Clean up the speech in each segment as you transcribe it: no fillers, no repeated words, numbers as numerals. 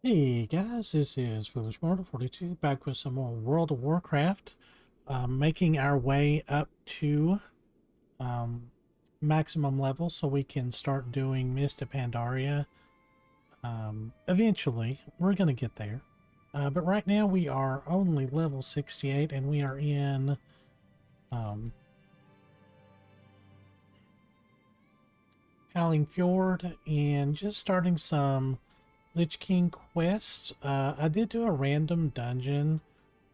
Hey guys, this is Foolish Mortal 42 back with some more World of Warcraft, making our way up to um, maximum level so we can start doing Mist of Pandaria. Eventually, we're going to get there. But right now we are only level 68 and we are in um, Howling Fjord and just starting some Lich King quests. I did do a random dungeon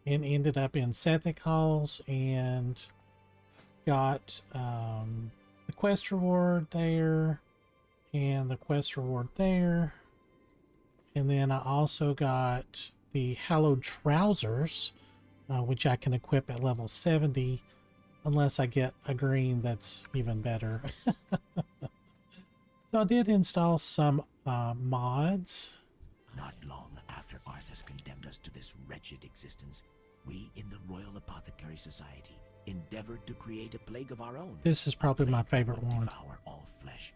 and ended up in Sethic Halls and got the quest reward there and the quest reward there. And then I also got the Hallowed Trousers, which I can equip at level 70 unless I get a green that's even better. So I did install some mods. Not long after Arthas condemned us to this wretched existence, we in the Royal Apothecary Society endeavored to create a plague of our own. This is probably my favorite one. Devour all flesh,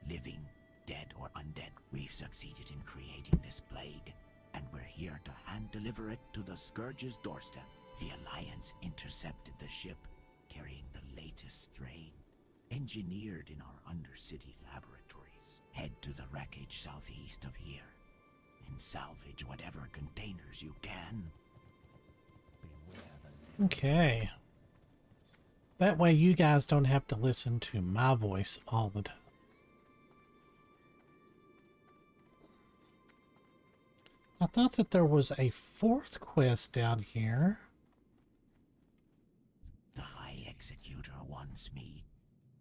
living, dead, or undead. We've succeeded in creating this plague, and we're here to hand deliver it to the Scourge's doorstep. The Alliance intercepted the ship carrying the latest strain, engineered in our undercity laboratories. Head to the wreckage southeast of here and salvage whatever containers you can. Okay. That way you guys don't have to listen to my voice all the time. I thought that there was a fourth quest down here. The High Executor wants me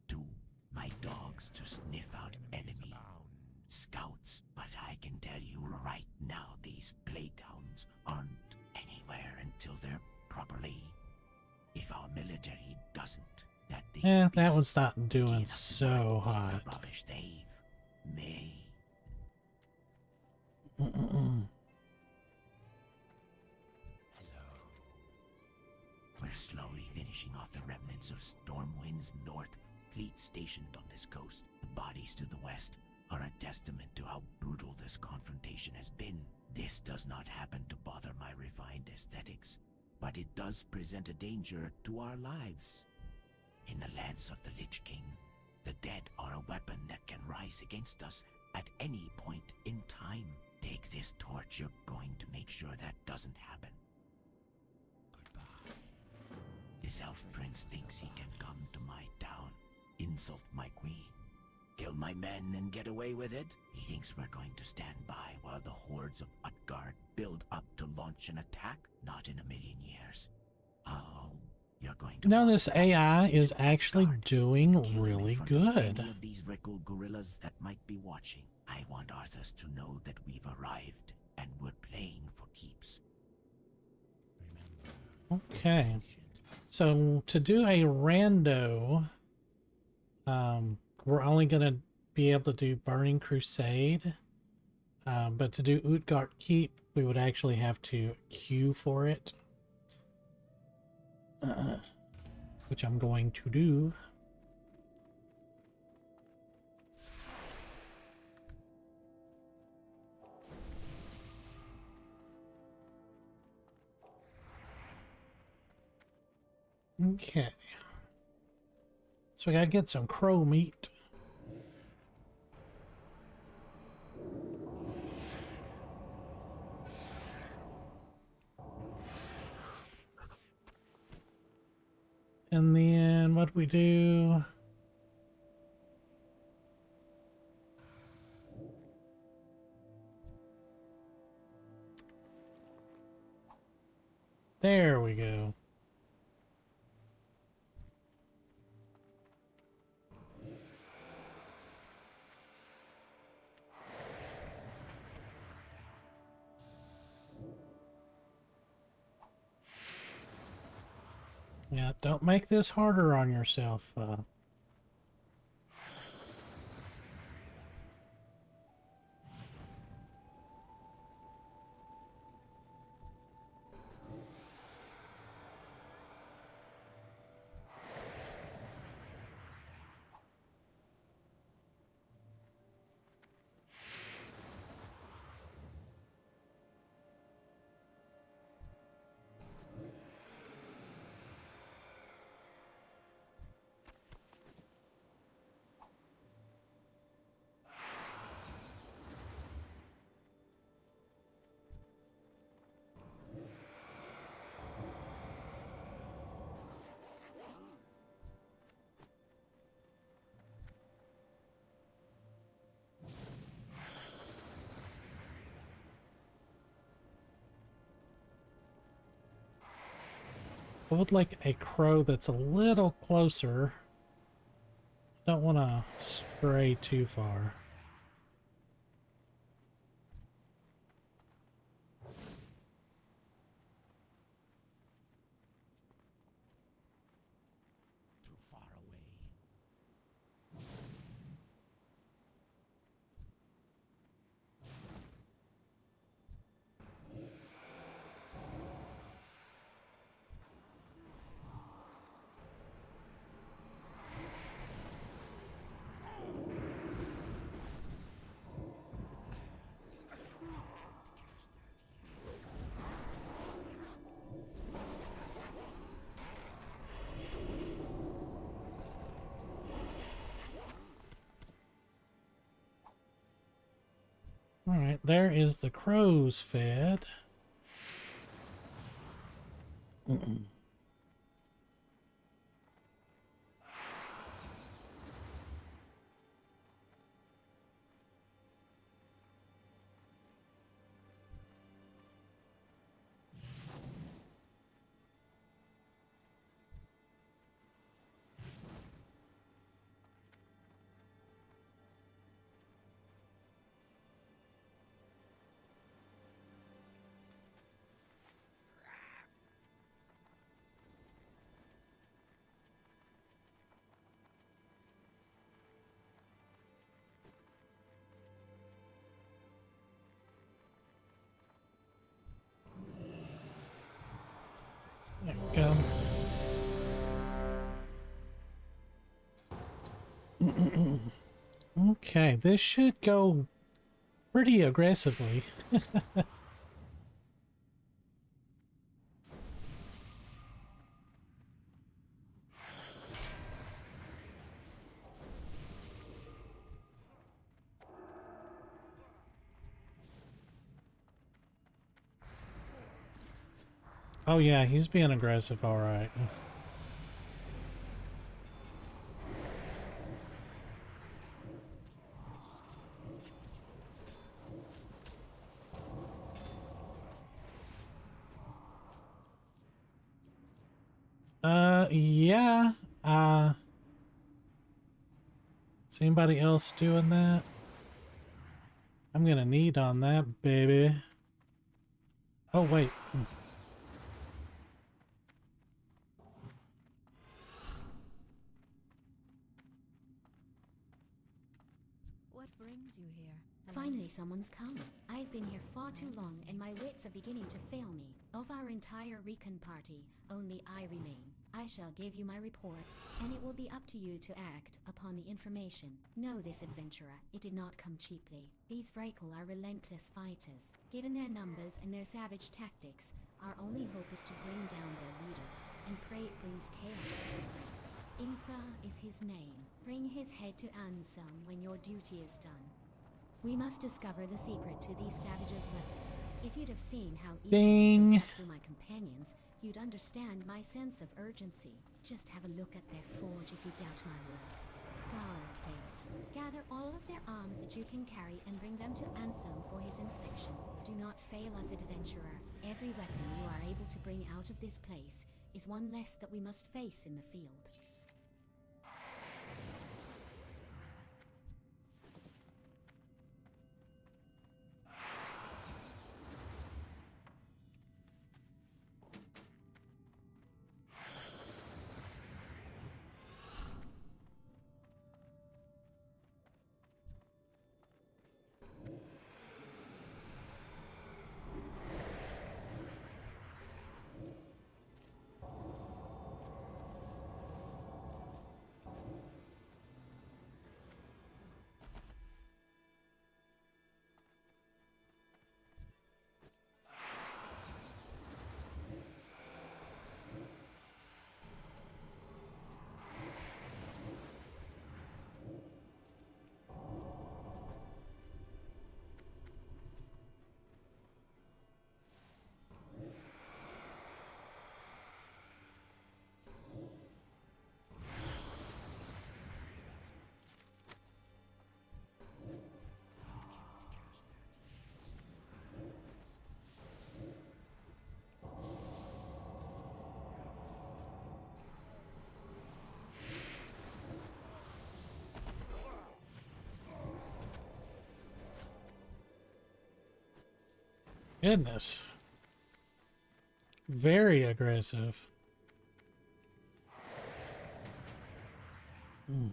to my dogs to sniff out enemy scouts, but I can tell you right now these plague hounds aren't anywhere until they're properly. If our military doesn't, that one's not doing so hot. The rubbish they've made. We're slowly finishing off the remnants of Stormwind's North fleet stationed on this coast. The bodies to the west are a testament to how brutal this confrontation has been. This does not happen to bother my refined aesthetics, but it does present a danger to our lives. In the lands of the Lich King, the dead are a weapon that can rise against us at any point in time. Take this torch, you're going to make sure that doesn't happen. This elf prince thinks he can come to my town, insult my queen, kill my men and get away with it. He thinks we're going to stand by while the hordes of Utgard build up to launch an attack? Not in a million years. Oh, you're going to... No, this AI is actually doing really good. Any of these Rickle gorillas that might be watching. I want Arthas to know that we've arrived and we're playing for keeps. Okay. So to do a rando, we're only going to be able to do Burning Crusade. But to do Utgard Keep, we would actually have to queue for it. Which I'm going to do. Okay. So I gotta get some crow meat. And then what we do? There we go. Yeah, don't make this harder on yourself. I would like a crow that's a little closer. Don't want to stray too far. Too far away. Alright, there is the crows fed. There we go. Okay, this should go pretty aggressively. Oh yeah, he's being aggressive, alright. Yeah. Is anybody else doing that? I'm gonna need on that, baby. Oh, wait. What brings you here? Finally, someone's come. I've been here far too long, and my wits are beginning to fail me. Of our entire recon party, only I remain. I shall give you my report, and it will be up to you to act upon the information. Know this, adventurer. It did not come cheaply. These Vrakel are relentless fighters. Given their numbers and their savage tactics, our only hope is to bring down their leader, and pray it brings chaos to the ranks. Infa is his name. Bring his head to Ansem when your duty is done. We must discover the secret to these savages' weapons. If you'd have seen how easily they cut through my companions, you'd understand my sense of urgency. Just have a look at their forge if you doubt my words. Scarlet face. Gather all of their arms that you can carry and bring them to Ansem for his inspection. Do not fail us, adventurer. Every weapon you are able to bring out of this place is one less that we must face in the field. Goodness. Very aggressive. Hmm.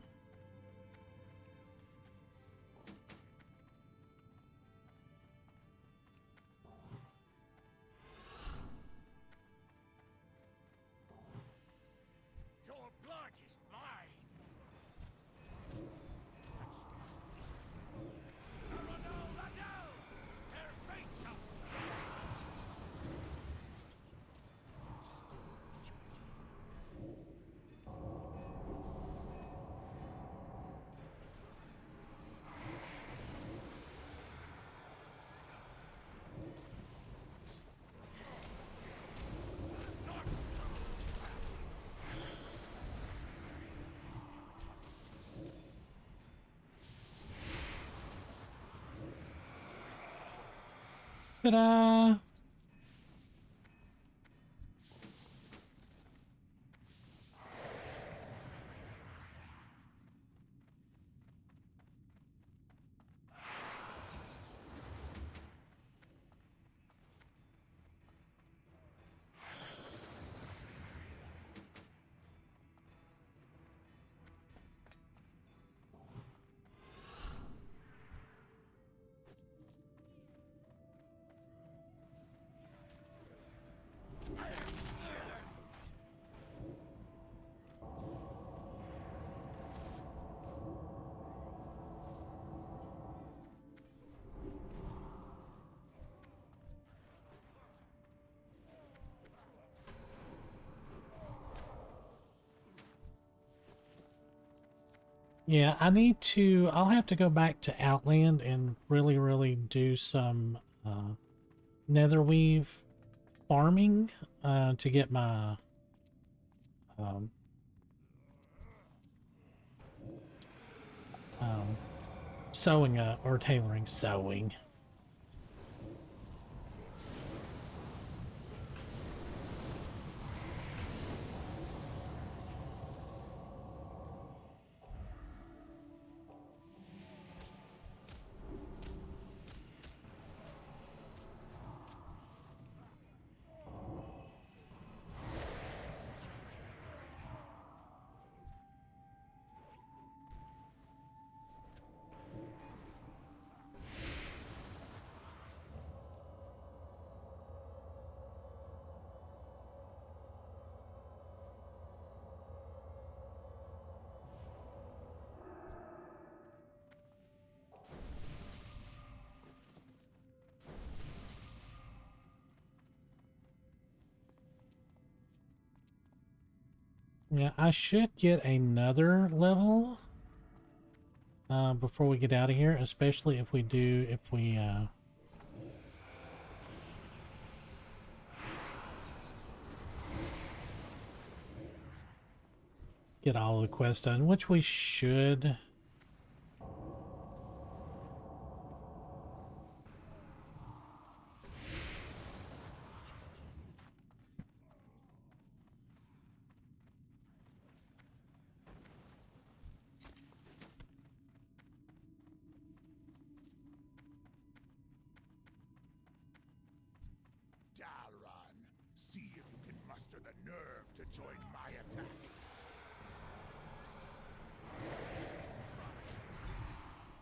Your blood is mine. Their fates are Ta-da! Yeah, I'll have to go back to Outland and really do some netherweave farming to get my um, um, sewing or tailoring sewing. Yeah, I should get another level before we get out of here, especially if we get all the quests done, which we should. Dalron. See if you can muster the nerve to join my attack.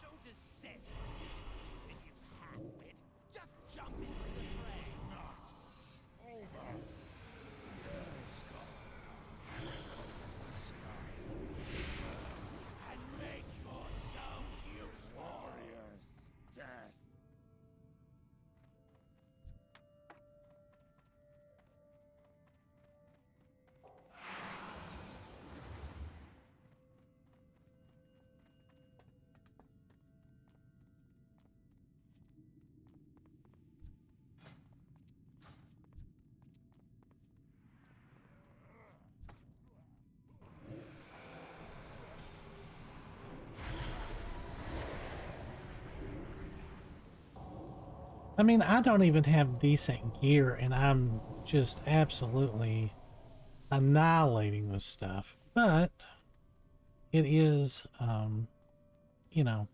Don't assess the situation, you half-wit. Just jump into the fray. Over. And make yourself useful. Warriors. Death. I mean, I don't even have decent gear, and I'm just absolutely annihilating this stuff. But it is, you know,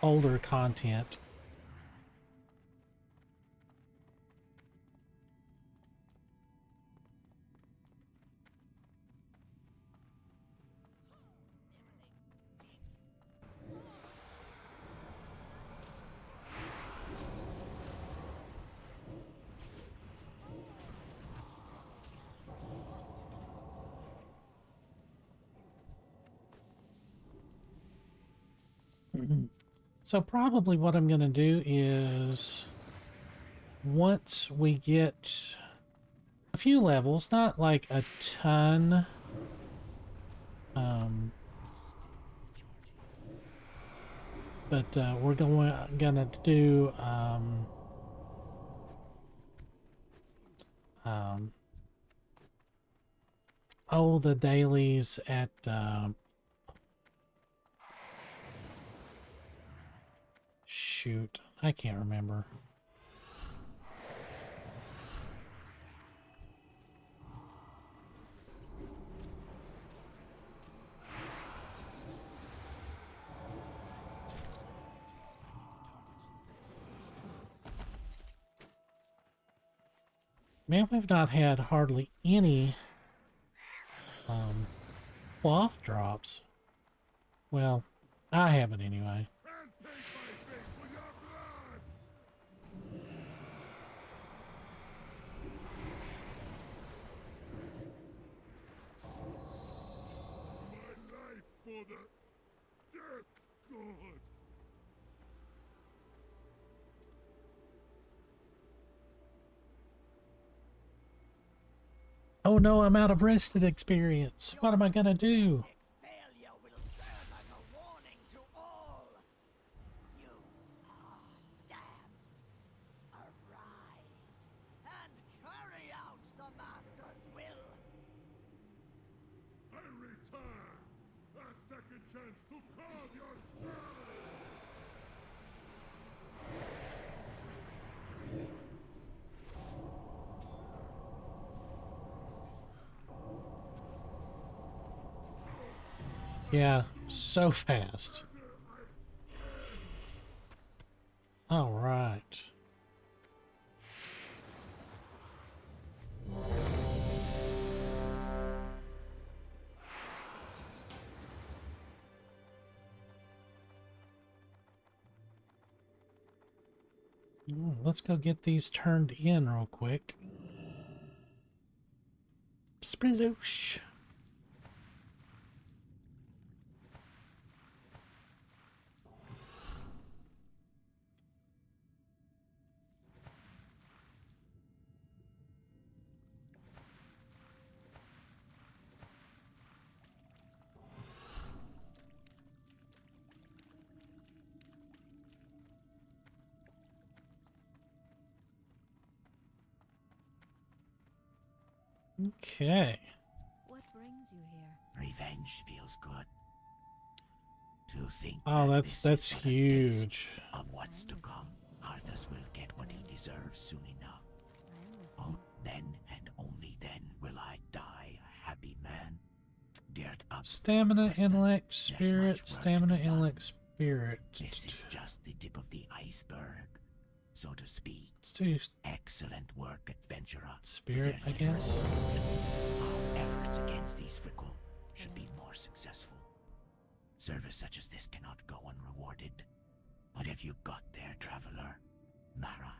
older content. So probably what I'm going to do is once we get a few levels, not like a ton, but we're gonna do oh, the dailies at shoot, I can't remember. Man, we've not had hardly any cloth drops. Well, I haven't anyway. Oh no, I'm out of rested experience. What am I gonna do? Failure will serve as a warning to all. You are damned. Arise and carry out the Master's will. I return! A second chance to carve your skull! Yeah, so fast. All right. Let's go get these turned in real quick. Sploosh. Okay. What brings you here? Revenge feels good. To think Oh, that that's this is but a taste huge. of what's to come. Arthas will get what he deserves soon enough. I'm Oh, listening. then and only then will I die a happy man. Dared up. Stamina, Kristen, intellect, there's spirit, much work to stamina, be done. intellect, spirit. This is just the tip of the iceberg, so to speak. Let's do Excellent work, adventurer. spirit, With I your guess. Our efforts against these fickle should be more successful. Service such as this cannot go unrewarded. What have you got there, traveler? Mara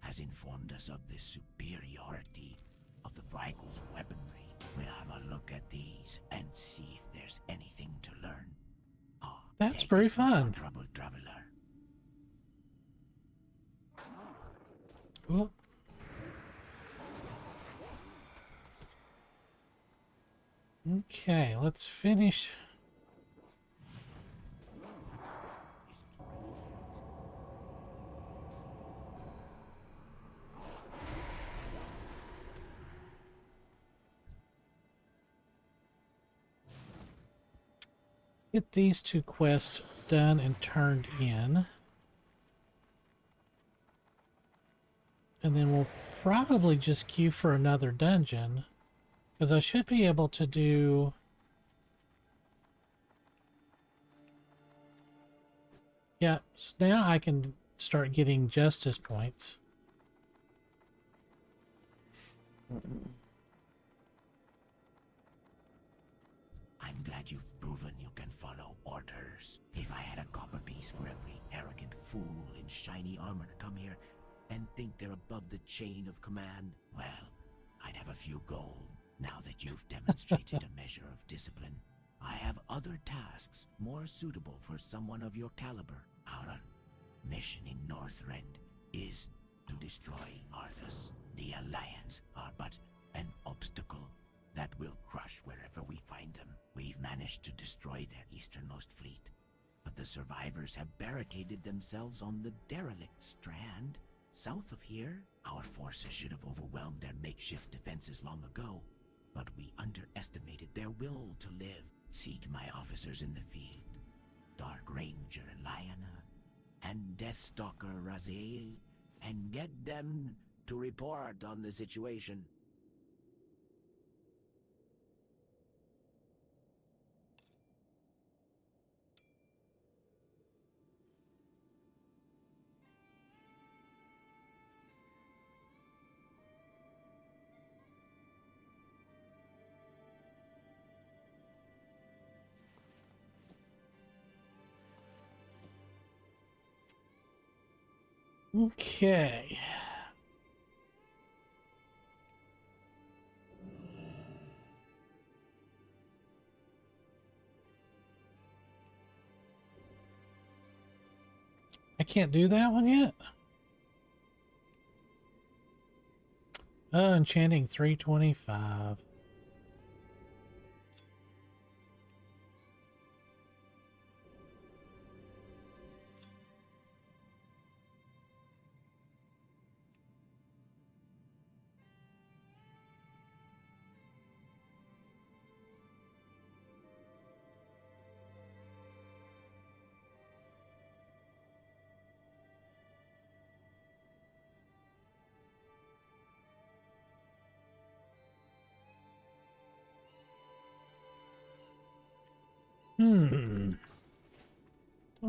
has informed us of the superiority of the Vrygul's weaponry. We'll have a look at these and see if there's anything to learn. Ah, That's take pretty this with your fun. trouble, traveler. Whoop. Okay, let's finish. Get these two quests done and turned in. And then we'll probably just queue for another dungeon. Because I should be able to do... Yeah, so now I can start getting justice points. I'm glad you've proven you can follow orders. If I had a copper piece for every arrogant fool in shiny armor to come here and think they're above the chain of command, well, I'd have a few gold now that you've demonstrated a measure of discipline. I have other tasks more suitable for someone of your caliber. Our mission in Northrend is to destroy Arthas. The Alliance are but an obstacle that will crush wherever we find them. We've managed to destroy their easternmost fleet, but the survivors have barricaded themselves on the derelict strand south of here. Our forces should have overwhelmed their makeshift defenses long ago, but we underestimated their will to live. Seek my officers in the field, Dark Ranger Lyanna and Deathstalker Raziel, and get them to report on the situation. Okay. I can't do that one yet? Enchanting 325. Don't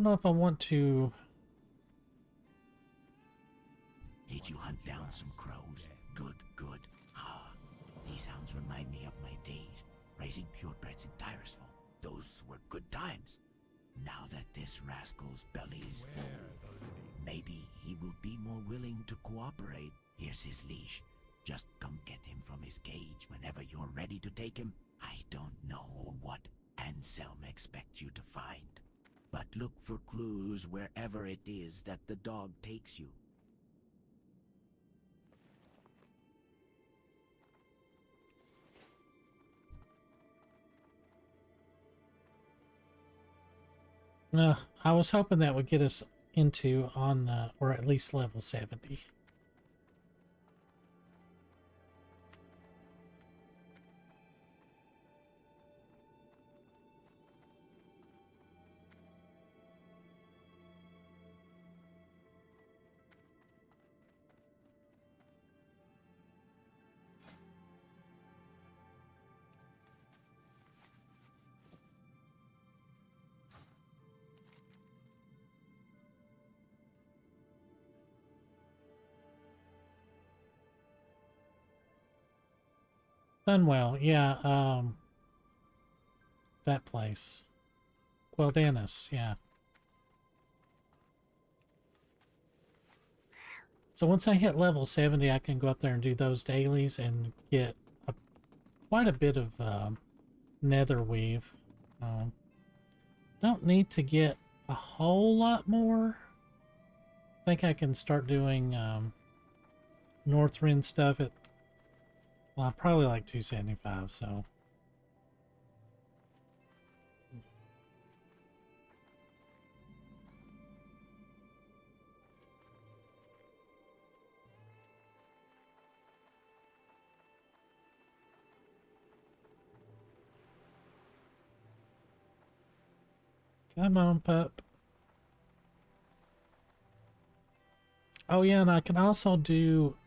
know if I want to. Did you hunt down some crows? Good, good. Ah, these hounds remind me of my days raising purebreds in Tyrusville. Those were good times. Now that this rascal's belly's full, maybe he will be more willing to cooperate. Here's his leash. Just come get him from his cage whenever you're ready to take him. I don't know what Anselm expects you to find, but look for clues wherever it is that the dog takes you. I was hoping that would get us into on, or at least level 70. Dunwell, yeah, that place. Queldanis, yeah. So once I hit level 70, I can go up there and do those dailies and get quite a bit of nether weave. Don't need to get a whole lot more. I think I can start doing Northrend stuff at, well, probably like 275, so. Come on, pup. Oh yeah, and I can also do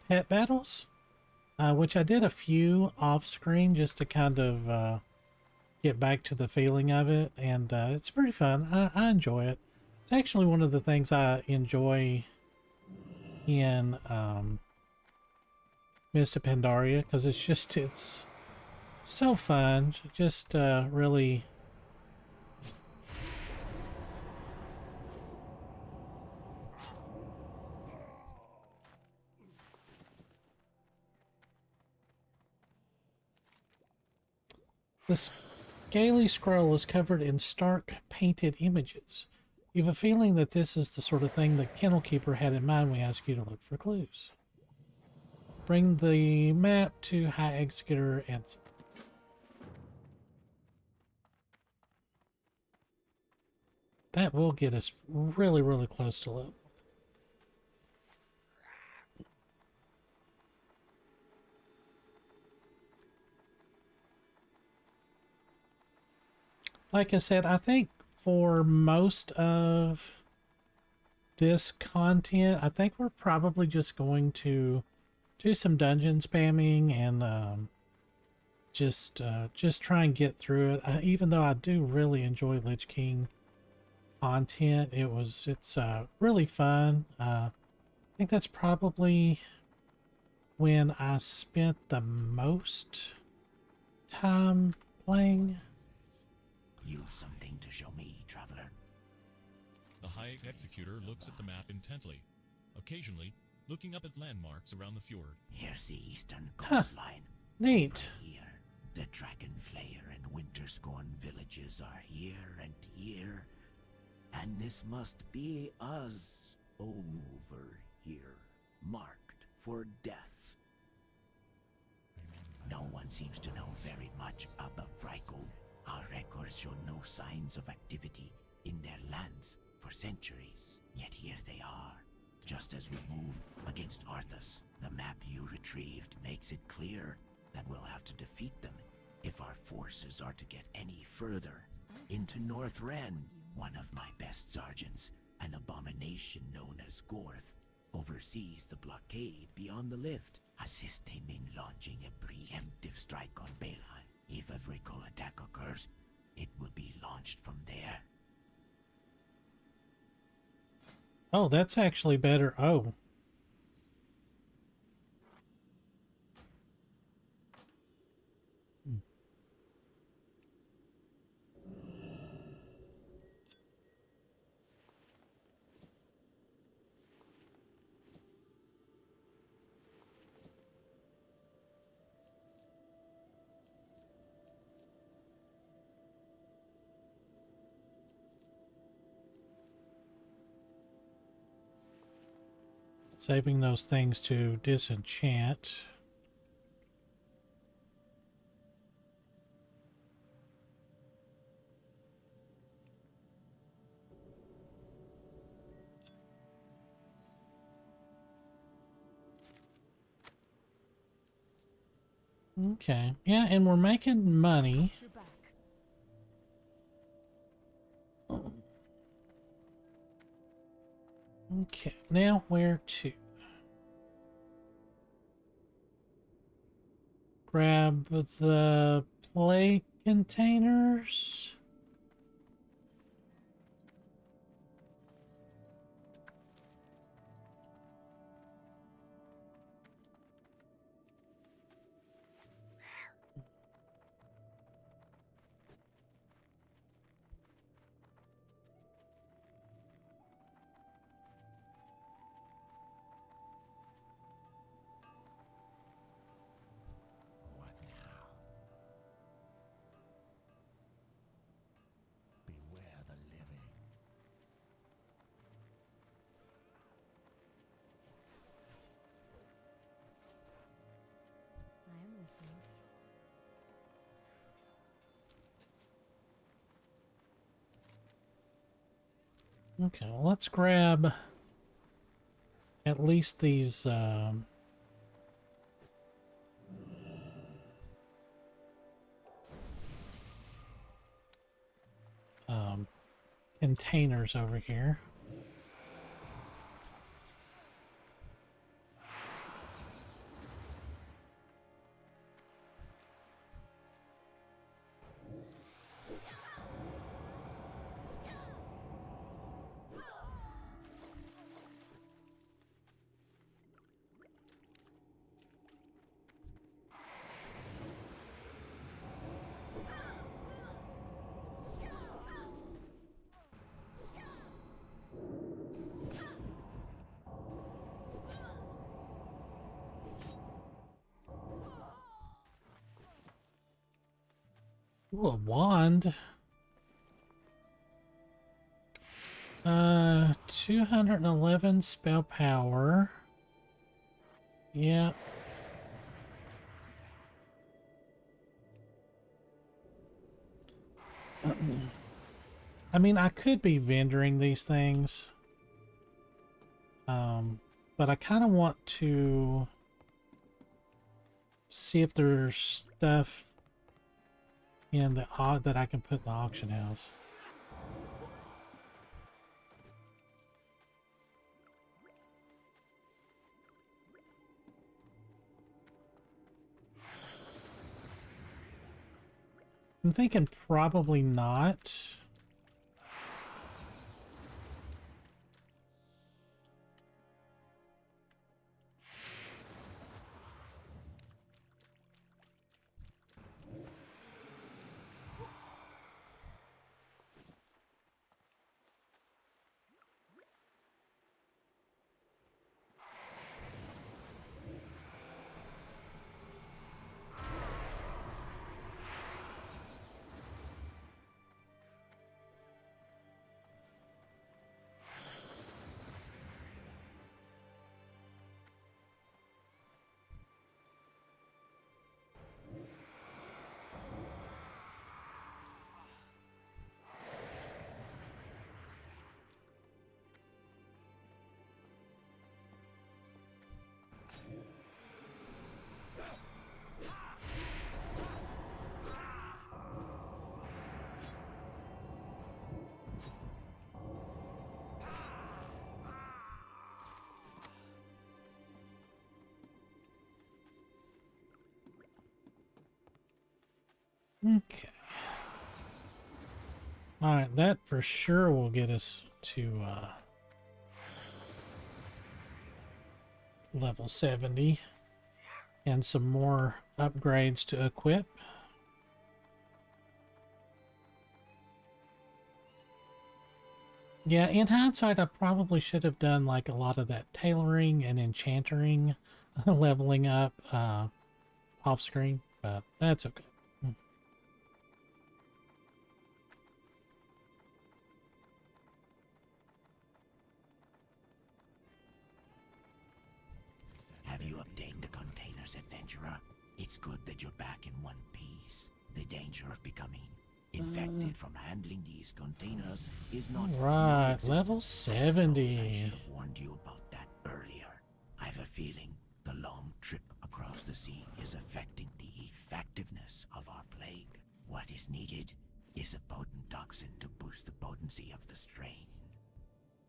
pet battles, which I did a few off screen just to kind of get back to the feeling of it, and it's pretty fun. I enjoy it. It's actually one of the things I enjoy in Mists of Pandaria, because it's so fun. Just really. Gaily scroll is covered in stark painted images. You have a feeling that this is the sort of thing the kennel keeper had in mind when we asked you to look for clues. Bring the map to High Executor Edson. That will get us really, really close to level. Like I said, I think for most of this content, I think we're probably just going to do some dungeon spamming and just try and get through it. Even though I do really enjoy Lich King content, it's really fun. I think that's probably when I spent the most time playing. You've something to show me, traveler. The High Executor looks at the map intently, occasionally looking up at landmarks around the fjord. Here's the eastern coastline. Neat. Here, the Dragonflayer and Winterscorn villages are here and here. And this must be us over here, marked for death. No one seems to know very much about Vrykul. Our records show no signs of activity in their lands for centuries. Yet here they are, just as we move against Arthas. The map you retrieved makes it clear that we'll have to defeat them if our forces are to get any further into Northrend. One of my best sergeants, an abomination known as Gorth, oversees the blockade beyond the lift. Assist him in launching a preemptive strike on Balheim. If a Vrykul attack occurs, it will be launched from there. Oh, that's actually better. Oh. Saving those things to disenchant. Okay. Yeah, and we're making money. Okay, now where to? Grab the play containers. What now? Beware the living. I am listening. Okay, well, let's grab at least these containers over here. Ooh, a wand. 211 spell power. Yeah. I mean, I could be vendoring these things. But I kind of want to see if there's stuff in the that I can put in the auction house. I'm thinking probably not. Okay. Alright, that for sure will get us to level 70. And some more upgrades to equip. Yeah, in hindsight, I probably should have done like a lot of that tailoring and enchantering leveling up off screen, but that's okay. Have you obtained the containers, adventurer? It's good that you're back in one piece. The danger of becoming infected from handling these containers is not Right, non-existent. level I 70. should have warned you about that earlier. I've a feeling the long trip across the sea is affecting the effectiveness of our plague. What is needed is a potent toxin to boost the potency of the strain.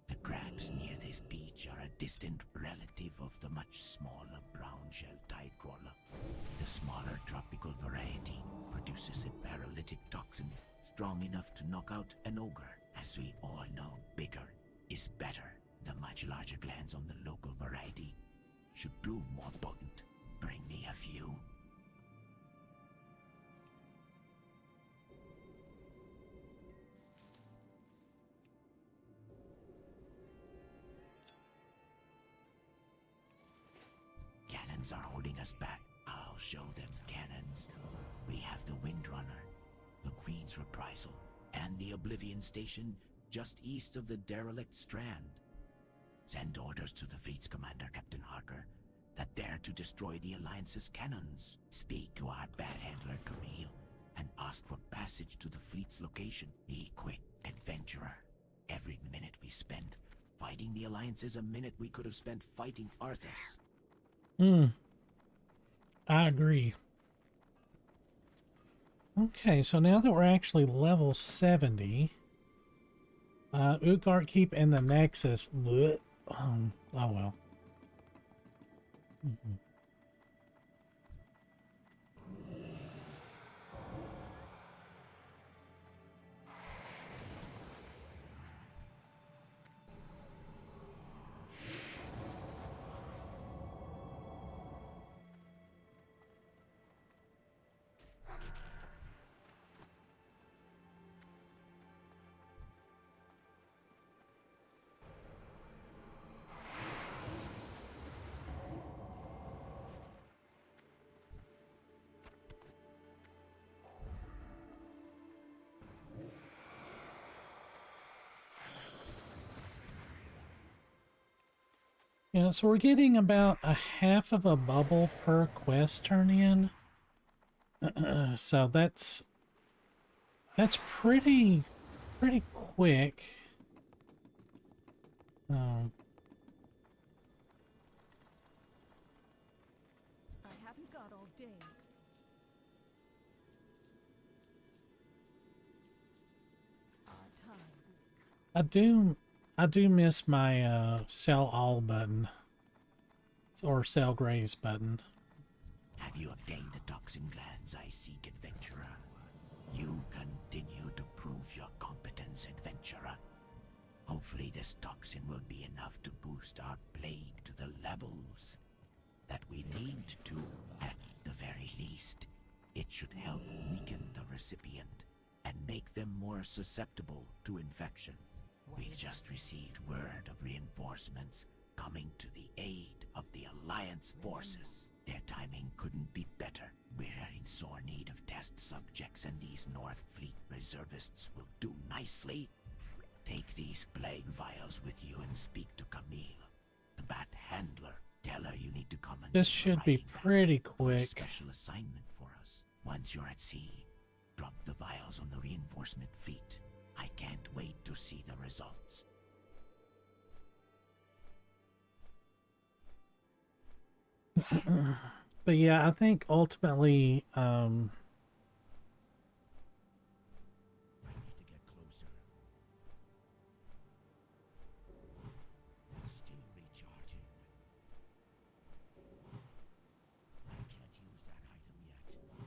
The crabs near this beach are a distant relative of the much smaller brown-shelled tide crawler. The smaller tropical variety produces a paralytic toxin strong enough to knock out an ogre. As we all know, bigger is better. The much larger glands on the local variety should prove more potent. Bring me a few. Cannons are holding us back. I'll show them cannons. We have the Windrunner, the Queen's Reprisal, and the Oblivion Station just east of the derelict Strand. Send orders to the fleet's commander, Captain Harker, that they're to destroy the Alliance's cannons. Speak to our bad handler, Camille, and ask for passage to the fleet's location. Be quick, adventurer. Every minute we spend fighting the Alliance is a minute we could have spent fighting Arthas. I agree. Okay, so now that we're actually level 70, Utgard Keep and the Nexus. Bleh, oh well. Yeah, so we're getting about a half of a bubble per quest turn in. So that's pretty quick. Um, I haven't got all day. Our time I do miss my sell all button or sell graves button. Have you obtained the toxin glands I seek, adventurer? You continue to prove your competence, adventurer. Hopefully this toxin will be enough to boost our plague to the levels that we need to, at the very least. It should help weaken the recipient and make them more susceptible to infection. We've just received word of reinforcements coming to the aid of the Alliance forces. Their timing couldn't be better. We're in sore need of test subjects, and these North Fleet reservists will do nicely. Take these plague vials with you and speak to Camille, the Bat Handler. Tell her you need to come and This take the should be writing back pretty for a quick. special assignment for us. Once you're at sea, drop the vials on the reinforcement fleet. I can't wait to see the results. But yeah, I think ultimately, I need to get closer. Still recharging. I can't use that item yet.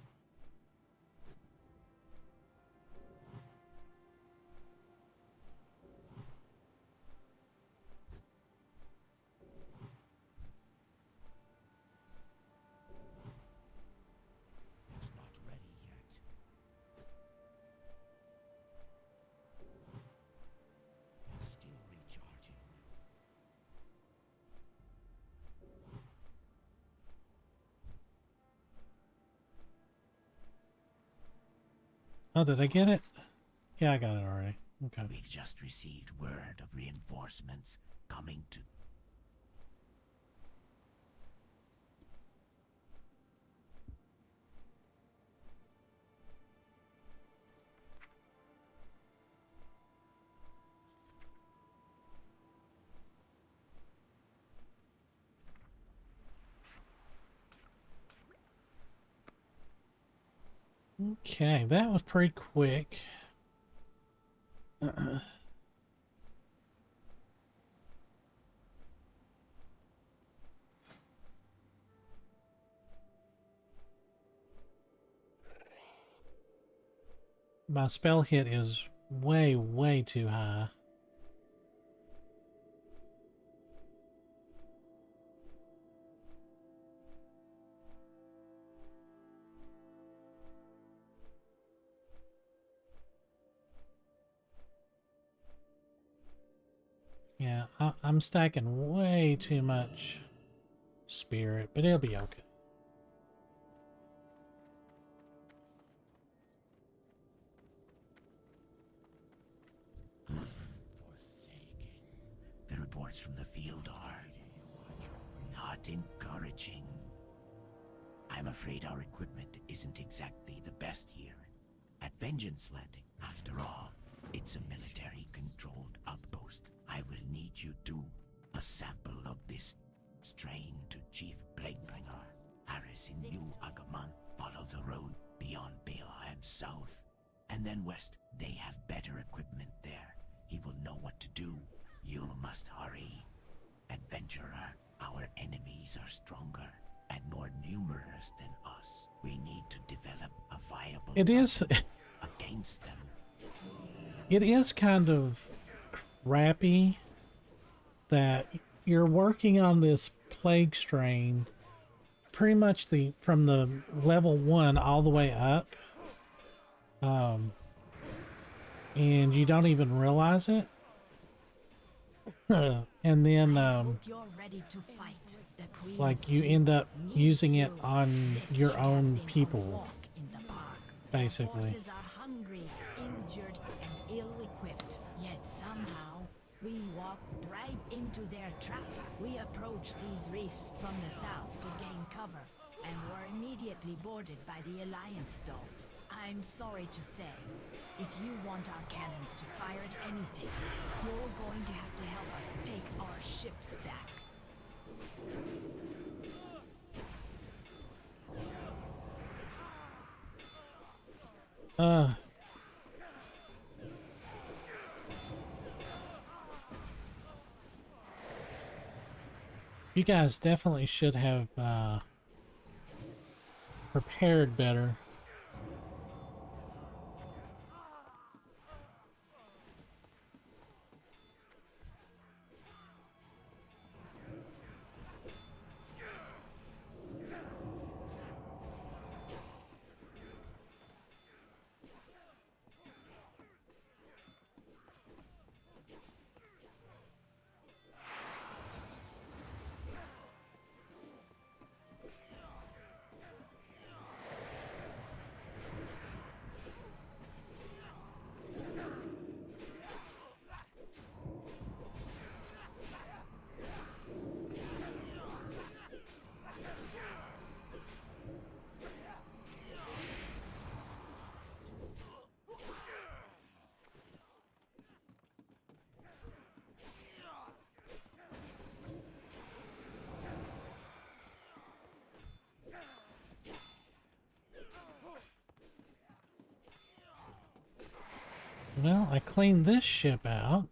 It's not ready yet. Still recharging. oh, did I get it? Yeah, I got it already. Okay. We've just received word of reinforcements coming to. Okay, that was pretty quick. My spell hit is way too high. Yeah, I'm stacking way too much spirit, but it'll be okay. Forsaken. The reports from the field are not encouraging. I'm afraid our equipment isn't exactly the best here. At Vengeance Landing, after all, it's a military-controlled outpost. I will need you to a sample of this strain to Chief Plaguebringer, Harris in New Agaman. Follow the road beyond Baleheim south, and then west. They have better equipment there. He will know what to do. You must hurry. Adventurer, our enemies are stronger and more numerous than us. We need to develop a viable It is against them. it is kind of crappy that you're working on this plague strain pretty much from the level 1 all the way up, and you don't even realize it. And then you're ready to fight. The Queen's like you end up using it on your own people, in the park. basically. Forces are hungry, injured, and ill-equipped. Yet somehow we walk right into their trap. We approached these reefs from the south to gain cover, and were immediately boarded by the Alliance dogs. I'm sorry to say, if you want our cannons to fire at anything, you're going to have to help us take our ships back. You guys definitely should have prepared better. Well, I cleaned this ship out.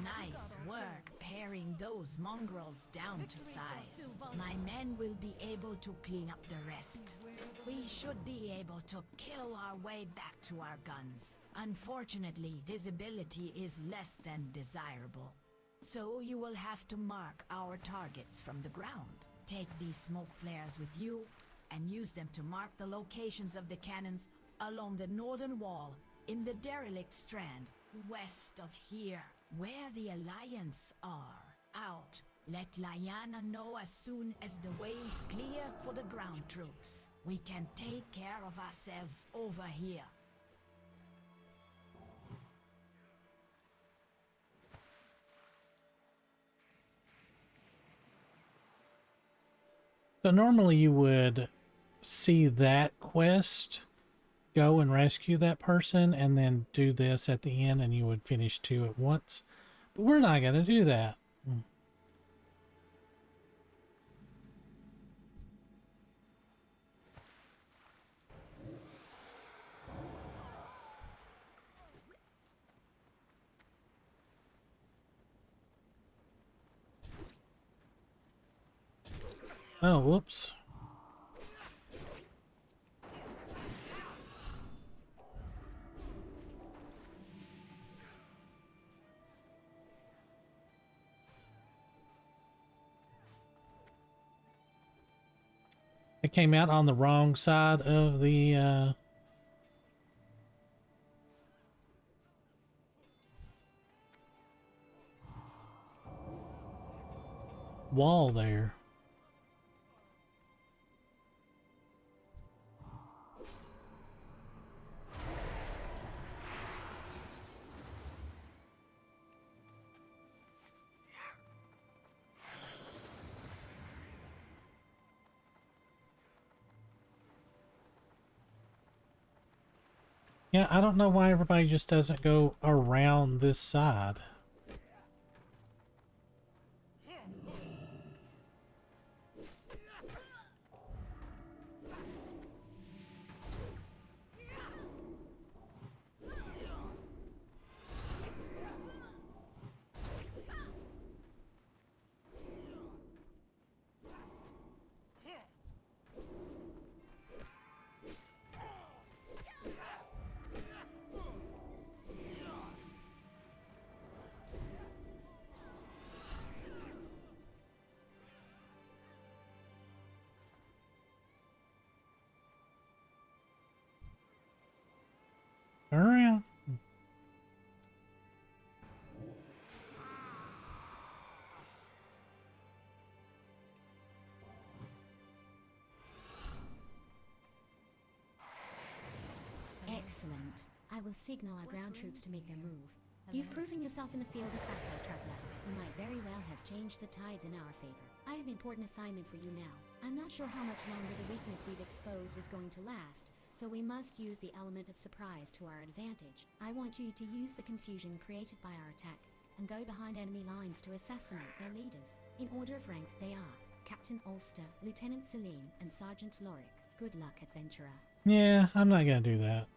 Nice work paring those mongrels down to size. My men will be able to clean up the rest. We should be able to kill our way back to our guns. Unfortunately, visibility is less than desirable. So you will have to mark our targets from the ground. Take these smoke flares with you and use them to mark the locations of the cannons along the northern wall in the derelict strand west of here, where the Alliance are. Out. Let Lyanna know as soon as the way is clear for the ground troops. We can take care of ourselves over here. So normally you would see that quest, go and rescue that person, and then do this at the end, and you would finish two at once. But we're not going to do that. Oh, whoops. It came out on the wrong side of the wall there. Yeah, I don't know why everybody just doesn't go around this side. will signal our ground troops to make their move. You've proven yourself in the field of battle, traveler. You might very well have changed the tides in our favor. I have an important assignment for you now. I'm not sure how much longer the weakness we've exposed is going to last, so we must use the element of surprise to our advantage. I want you to use the confusion created by our attack and go behind enemy lines to assassinate their leaders. In order of rank, they are Captain Ulster, Lieutenant Celine, and Sergeant Lorik. Good luck, adventurer. Yeah, I'm not gonna do that.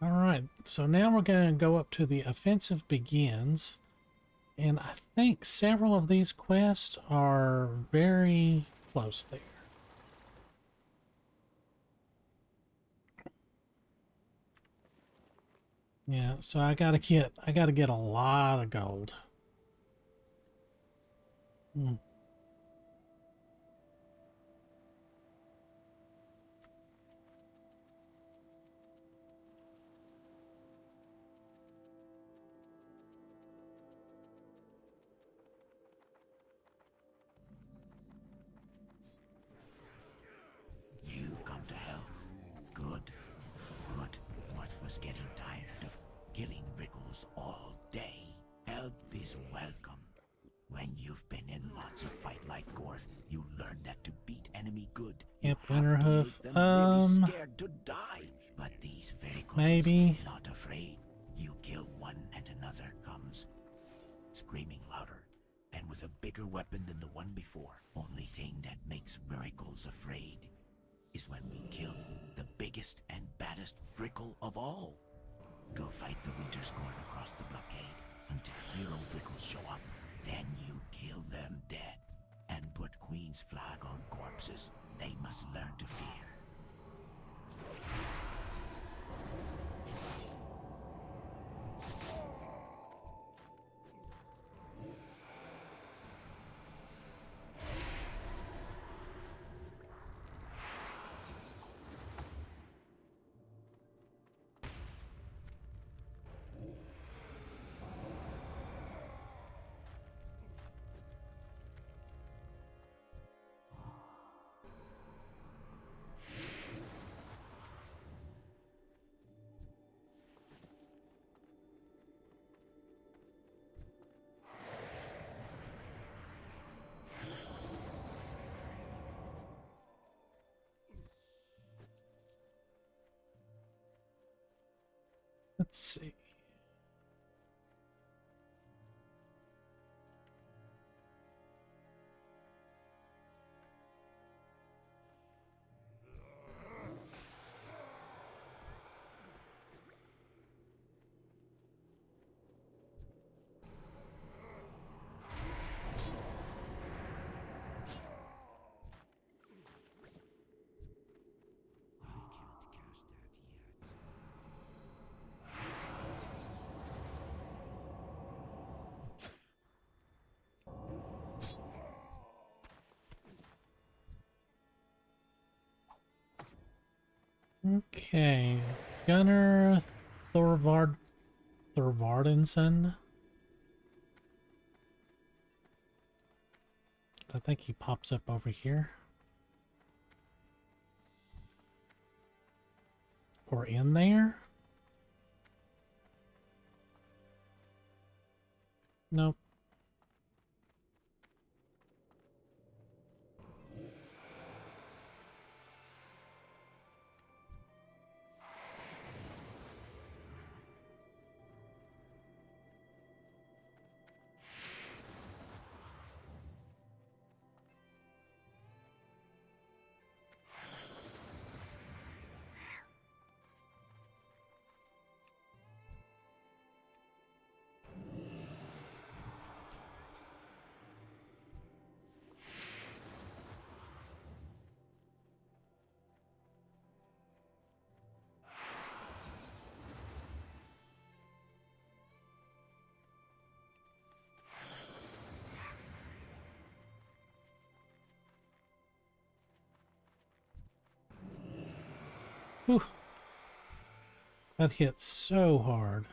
All right, so now we're going to go up to the offensive begins, and I think several of these quests are very close there. Yeah, so I gotta get a lot of gold. You come to help. Good. Good. North was getting tired of killing Rickles all day. Help is welcome. When you've been in lots of fight like Gorth, you learn that to beat enemy good, you Yep, have to Winterhoof. make them really scared to die. But these Rickles Maybe. not afraid. You kill one and another comes, screaming louder, and with a bigger weapon than the one before. Only thing that makes Rickles afraid is when we kill the biggest and baddest Vrickle of all. Go fight the Winter Scorn across the blockade until hero Vrickles show up. Then you kill them dead and put Queen's flag on corpses. They must learn to fear. Let's see. Okay, Gunnar Thorvardenson. I think he pops up over here. Or in there? Nope. Whew. That hit so hard.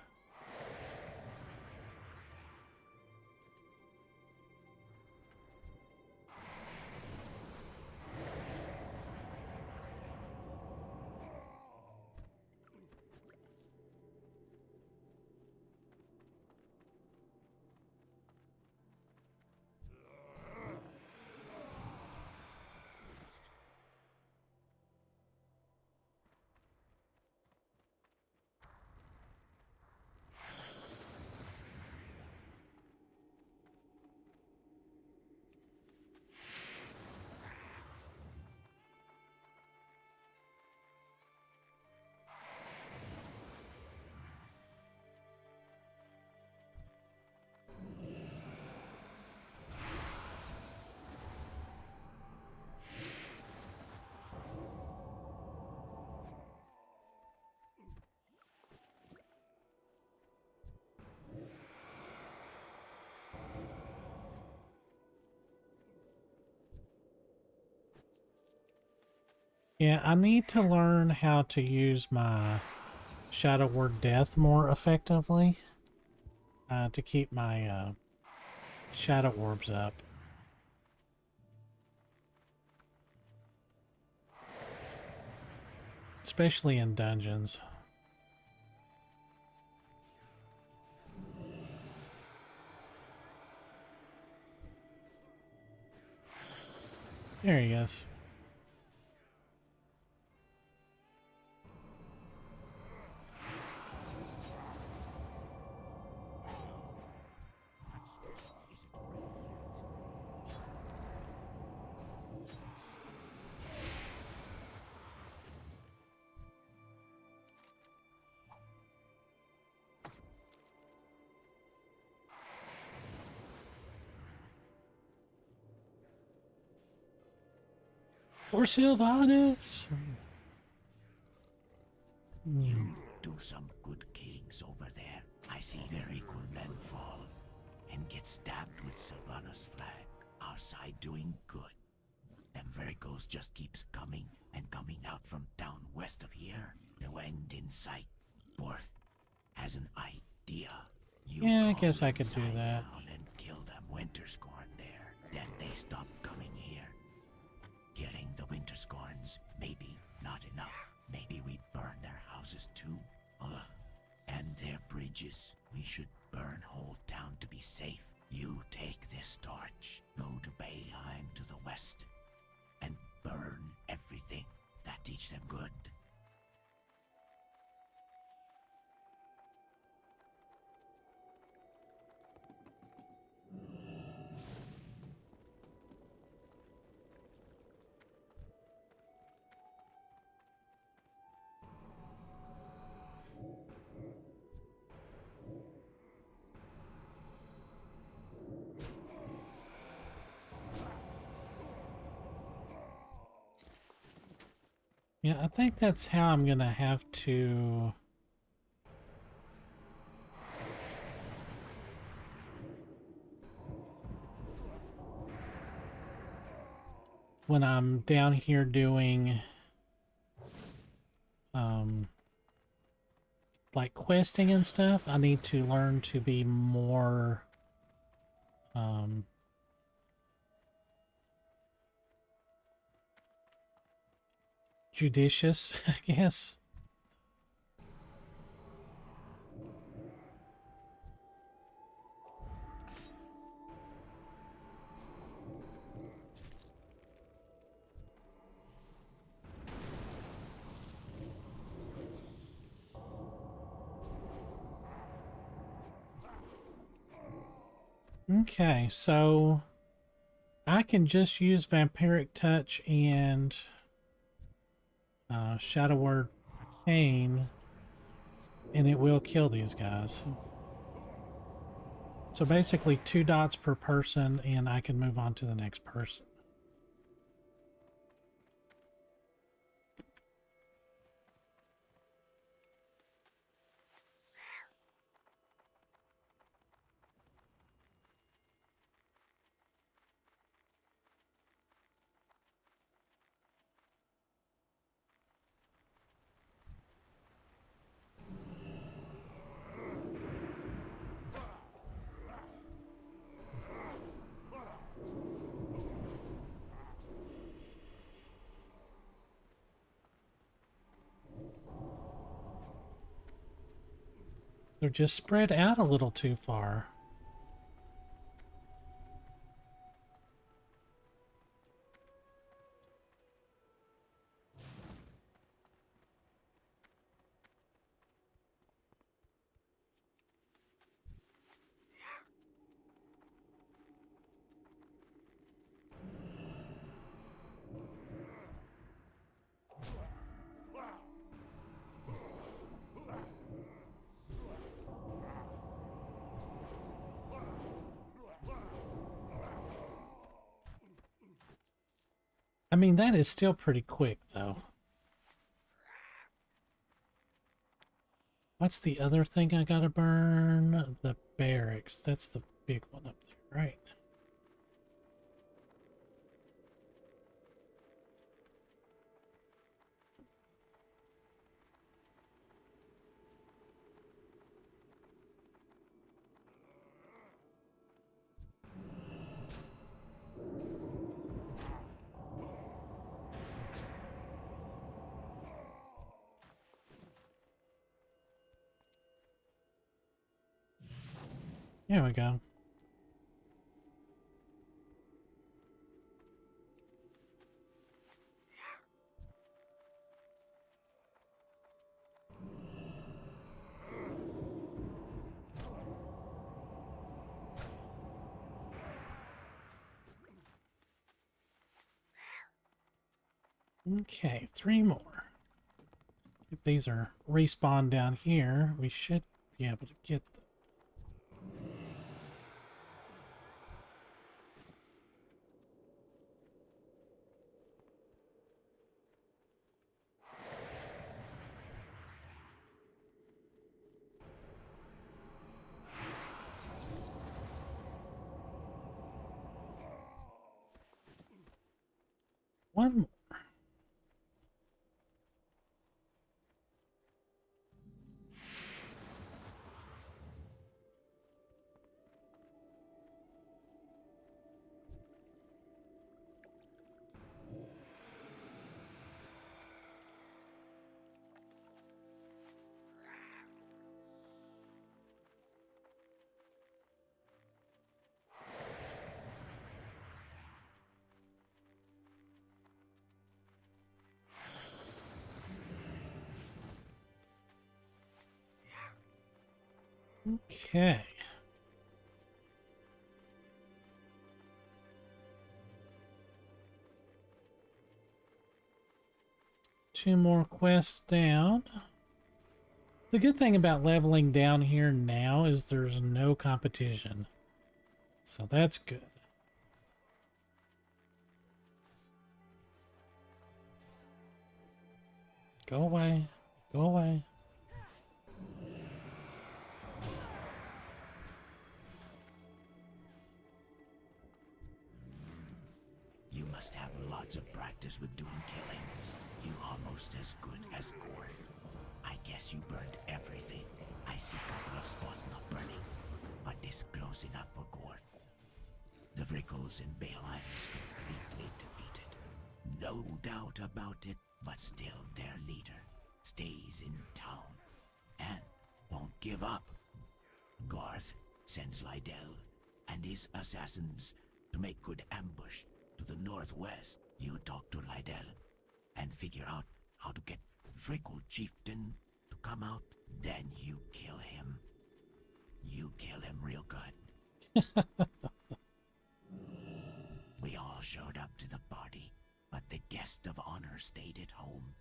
Yeah, I need to learn how to use my Shadow Word Death more effectively to keep my Shadow Orbs up. Especially in dungeons. There he is. Or Sylvanas! You do some good killings over there. I see very good men fall and get stabbed with Sylvanas' flag. Our side doing good. Them Virgos just keeps coming and coming out from down west of here. No end in sight. Fourth has an idea. You Yeah, I crawl guess I could do inside that. town and kill them Winterscorn there. Then they stop coming here. Killing the Winterscorns, maybe not enough. Maybe we burn their houses too. And their bridges. We should burn whole town to be safe. You take this torch, go to Bayheim to the west, and burn everything. That teach them good. Yeah, I think that's how I'm gonna have to... When I'm down here doing... like questing and stuff, I need to learn to be more... judicious, I guess. Okay, so I can just use Vampiric Touch and Shadow Word Pain, and it will kill these guys. So basically 2 dots per person, and I can move on to the next person. They're just spread out a little too far. I mean, that is still pretty quick, though. What's the other thing I gotta burn? The barracks. That's the big one up there, right? There we go. Okay, 3 more. If these are respawned down here, we should be able to get them. One more. Okay. Two more quests down. The good thing about leveling down here now is there's no competition. So that's good. Go away. Go away. You must have lots of practice with doing killing. You almost as good as Gord. I guess you burned everything. I see a couple of spots not burning, but this close enough for Gord. The Vrickles in Baleheim is completely defeated. No doubt about it, but still their leader stays in town and won't give up. Garth sends Lydell and his assassins to make good ambush to the northwest. You talk to Lydell and figure out how to get Vrickle Chieftain to come out, then you kill him. You kill him real good. We all showed up to the party, but the guest of honor stayed at home.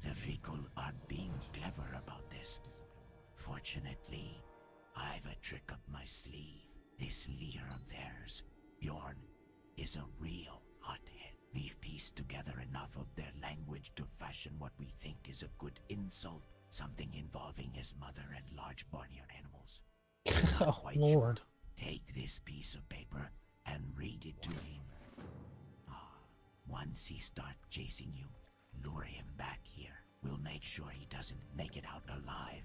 The Vrickle are being clever about this. Fortunately, I've a trick up my sleeve. This leader of theirs, Fjord, is a real hothead. We've pieced together enough of their language to fashion what we think is a good insult, something involving his mother and large barnyard animals. Oh, Lord. Sure. Take this piece of paper and read it to him. Once he starts chasing you, lure him back here. We'll make sure he doesn't make it out alive.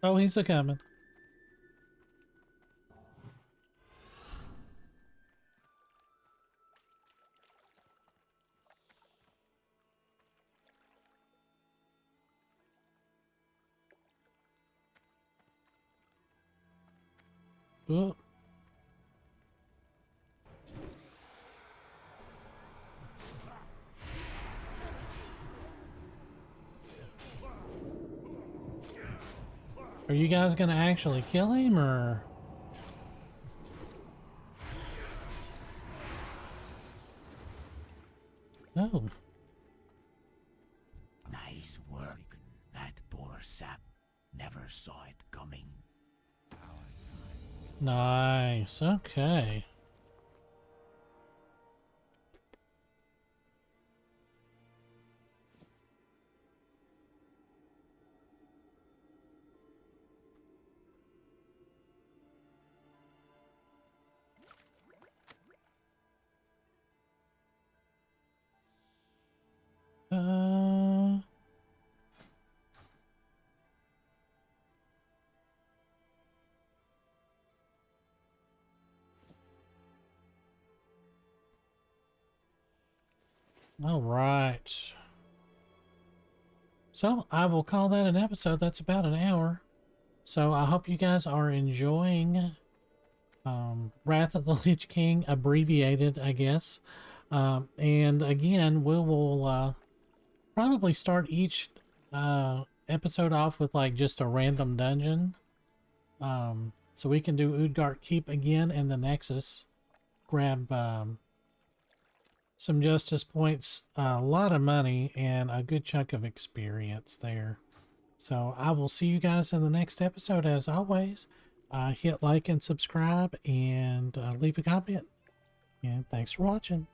Oh, he's a coming. Oh. Are you guys gonna actually kill him, or? No. Nice work. That poor sap never saw it coming. Nice. Okay. Uh. All right. So I will call that an episode. That's about an hour. So I hope you guys are enjoying Wrath of the Lich King, abbreviated, I guess. And again, we will probably start each episode off with like just a random dungeon. So we can do Udgard Keep again and the Nexus. Grab some justice points, a lot of money, and a good chunk of experience there. So I will see you guys in the next episode. As always, hit like and subscribe, and leave a comment. And thanks for watching.